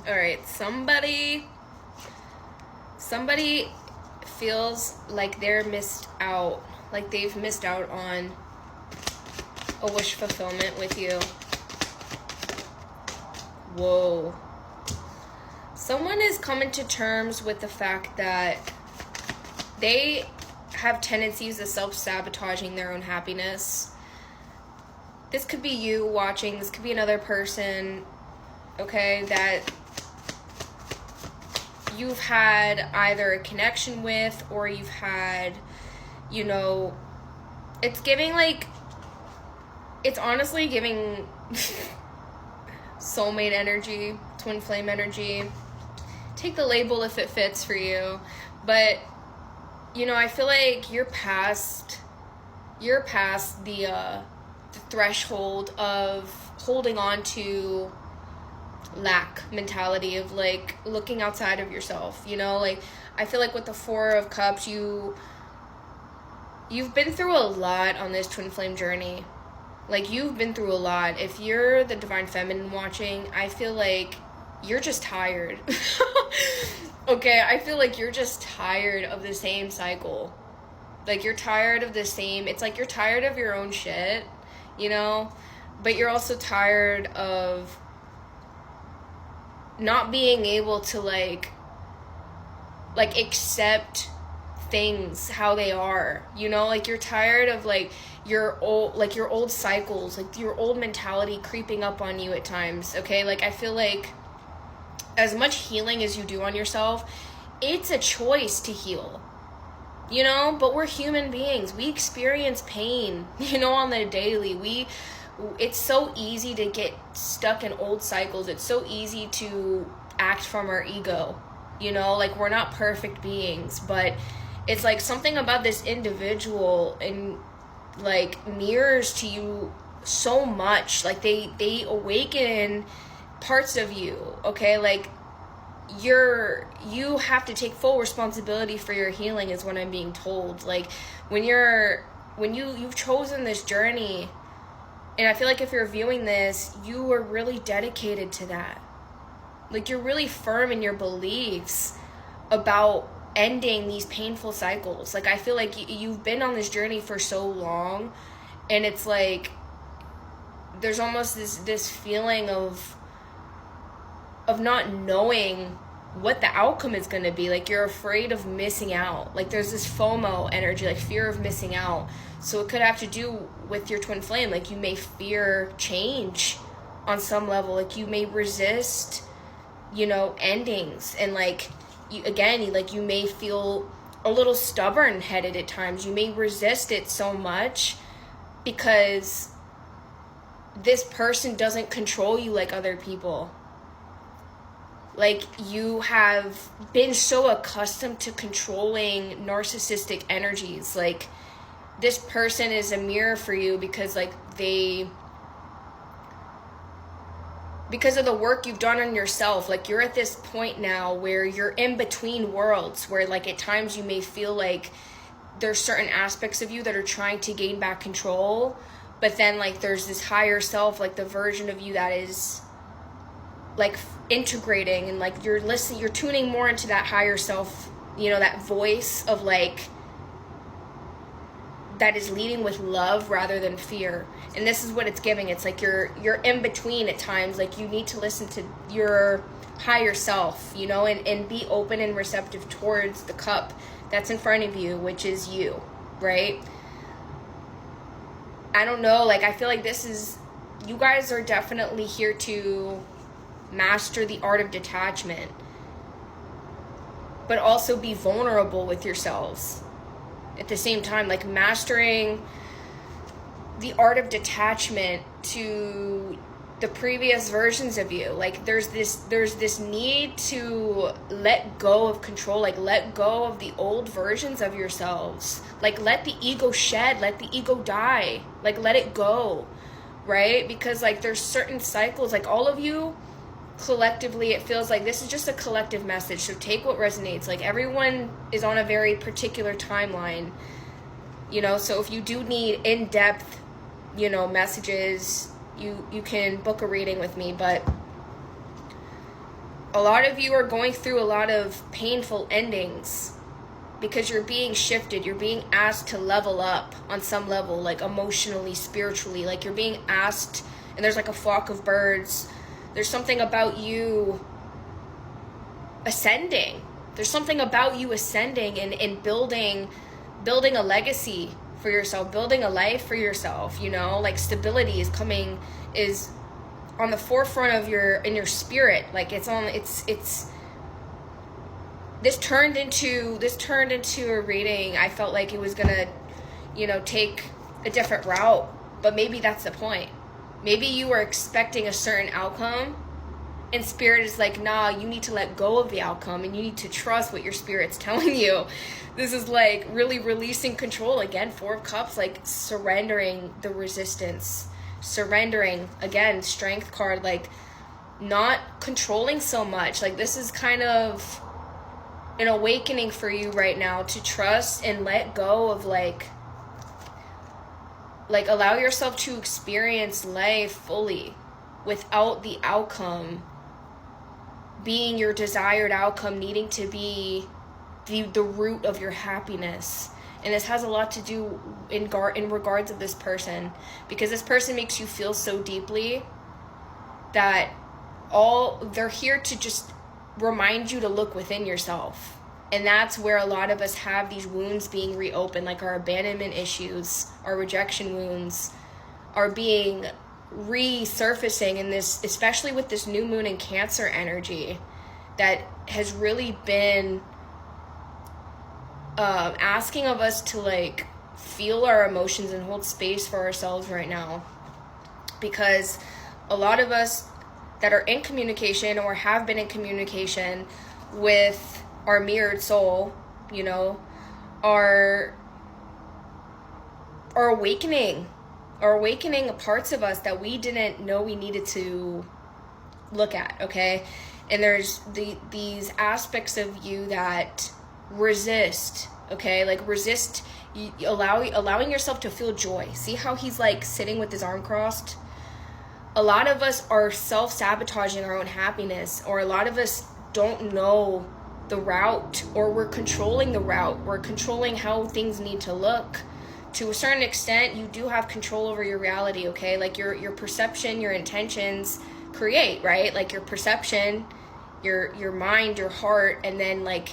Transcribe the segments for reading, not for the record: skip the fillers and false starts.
All right, somebody feels like they're missed out, like they've missed out on a wish fulfillment with you. Whoa. Someone is coming to terms with the fact that they have tendencies of self-sabotaging their own happiness. This could be you watching, this could be another person, okay, that you've had either a connection with, or you've had, you know, it's giving like, it's honestly giving soulmate energy, twin flame energy. Take the label if it fits for you. But, you know, I feel like you're past the threshold of holding on to lack mentality, of like looking outside of yourself, you know. Like, I feel like with the Four of Cups, you've been through a lot on this twin flame journey. Like, you've been through a lot. If you're the divine feminine watching, I feel like you're just tired. Okay, I feel like you're just tired of the same cycle. Like, you're tired of the same, it's like you're tired of your own shit, you know, but you're also tired of not being able to like accept things how they are, you know. Like, you're tired of like your old cycles, like your old mentality creeping up on you at times. Okay, like, I feel like as much healing as you do on yourself, it's a choice to heal, you know. But we're human beings, we experience pain, you know, on the daily. It's so easy to get stuck in old cycles. It's so easy to act from our ego, you know. Like, we're not perfect beings, but it's like something about this individual and like mirrors to you so much. Like, they awaken parts of you, okay. Like, you have to take full responsibility for your healing, is what I'm being told. Like, when you've chosen this journey, and I feel like if you're viewing this, you are really dedicated to that. Like, you're really firm in your beliefs about ending these painful cycles. Like, I feel like you've been on this journey for so long, and it's like there's almost this feeling of not knowing what the outcome is going to be. Like, you're afraid of missing out. Like, there's this FOMO energy, like fear of missing out. So it could have to do with your twin flame. Like, you may fear change on some level. Like, you may resist, you know, endings. And like, you may feel a little stubborn headed at times. You may resist it so much because this person doesn't control you like other people. Like, you have been so accustomed to controlling narcissistic energies. Like, this person is a mirror for you because like because of the work you've done on yourself. Like, you're at this point now where you're in between worlds, where like at times you may feel like there's certain aspects of you that are trying to gain back control, but then like there's this higher self, like the version of you that is like integrating, and like you're listening, you're tuning more into that higher self, you know, that voice of like that is leading with love rather than fear. And this is what it's giving. It's like you're in between at times. Like, you need to listen to your higher self, you know, and be open and receptive towards the cup that's in front of you, which is you, right? I don't know, like, I feel like you guys are definitely here to master the art of detachment, but also be vulnerable with yourselves at the same time. Like, mastering the art of detachment to the previous versions of you. Like, there's this need to let go of control. Like, let go of the old versions of yourselves. Like, let the ego shed, let the ego die. Like, let it go, right? Because like there's certain cycles, like all of you collectively, it feels like this is just a collective message, so take what resonates. Like, everyone is on a very particular timeline, you know. So if you do need in-depth, you know, messages, you can book a reading with me. But A lot of you are going through a lot of painful endings because you're being shifted. You're being asked to level up on some level, like emotionally, spiritually. Like you're being asked, and there's like a flock of birds. There's something about you ascending. There's something about you ascending and building a legacy for yourself, building a life for yourself, you know? Like stability is on the forefront of your spirit. Like it's this turned into a reading. I felt like it was gonna, you know, take a different route, but maybe that's the point. Maybe you were expecting a certain outcome, and spirit is like, nah, you need to let go of the outcome, and you need to trust what your spirit's telling you. This is like really releasing control. Again, 4 of Cups, like surrendering the resistance, surrendering, again, Strength card, like not controlling so much. Like this is kind of an awakening for you right now to trust and let go of like allow yourself to experience life fully without the outcome being your desired outcome, needing to be the root of your happiness. And this has a lot to do in regards of this person, because this person makes you feel so deeply that they're here to just remind you to look within yourself. And that's where a lot of us have these wounds being reopened, like our abandonment issues, our rejection wounds are being resurfacing in this, especially with this new moon and Cancer energy that has really been asking of us to like feel our emotions and hold space for ourselves right now. Because a lot of us that are in communication or have been in communication with our mirrored soul, you know, are awakening parts of us that we didn't know we needed to look at, okay? And there's these aspects of you that resist, okay? Like resist allowing yourself to feel joy. See how he's like sitting with his arm crossed? A lot of us are self-sabotaging our own happiness, or a lot of us don't know the route, or we're controlling the route. We're controlling how things need to look. To a certain extent, you do have control over your reality, okay? Like your perception, your intentions create, right? Like your perception, your mind, your heart, and then like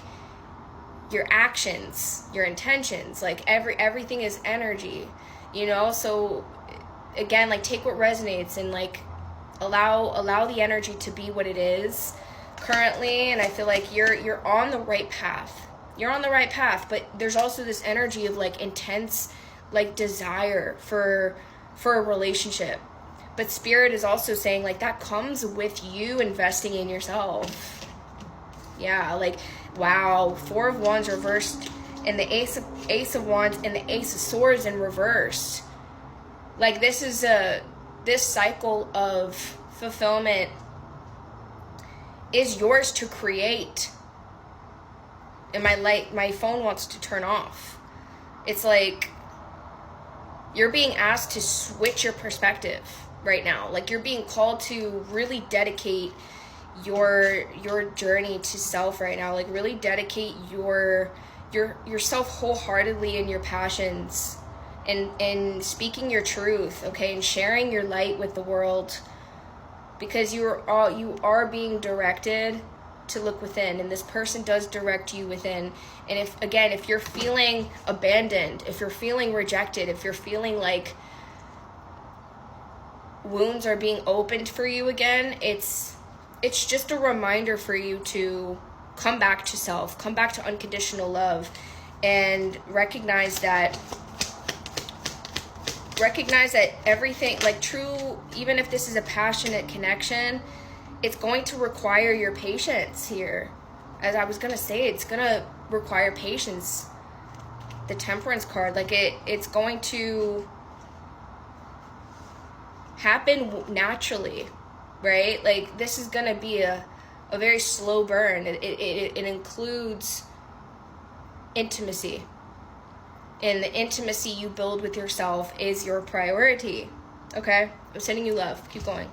your actions, your intentions. Like everything is energy, you know? So again, like take what resonates and like allow the energy to be what it is currently. And I feel like you're on the right path. You're on the right path, but there's also this energy of like intense like desire for a relationship. But spirit is also saying like that comes with you investing in yourself. Yeah, like wow, 4 of Wands reversed and the Ace of Wands and the Ace of Swords in reverse. Like this cycle of fulfillment is yours to create. And my phone wants to turn off. It's like you're being asked to switch your perspective right now. Like you're being called to really dedicate your journey to self right now. Like really dedicate yourself wholeheartedly in your passions and speaking your truth, okay, and sharing your light with the world, because you are being directed to look within, and this person does direct you within. And if you're feeling abandoned, if you're feeling rejected, if you're feeling like wounds are being opened for you again, it's just a reminder for you to come back to self, come back to unconditional love, and recognize that everything, like true, even if this is a passionate connection, it's going to require your patience here. As I was going to say, it's going to require patience. The Temperance card, like it's going to happen naturally, right? Like this is going to be a very slow burn. It includes intimacy. And the intimacy you build with yourself is your priority. Okay? I'm sending you love. Keep going.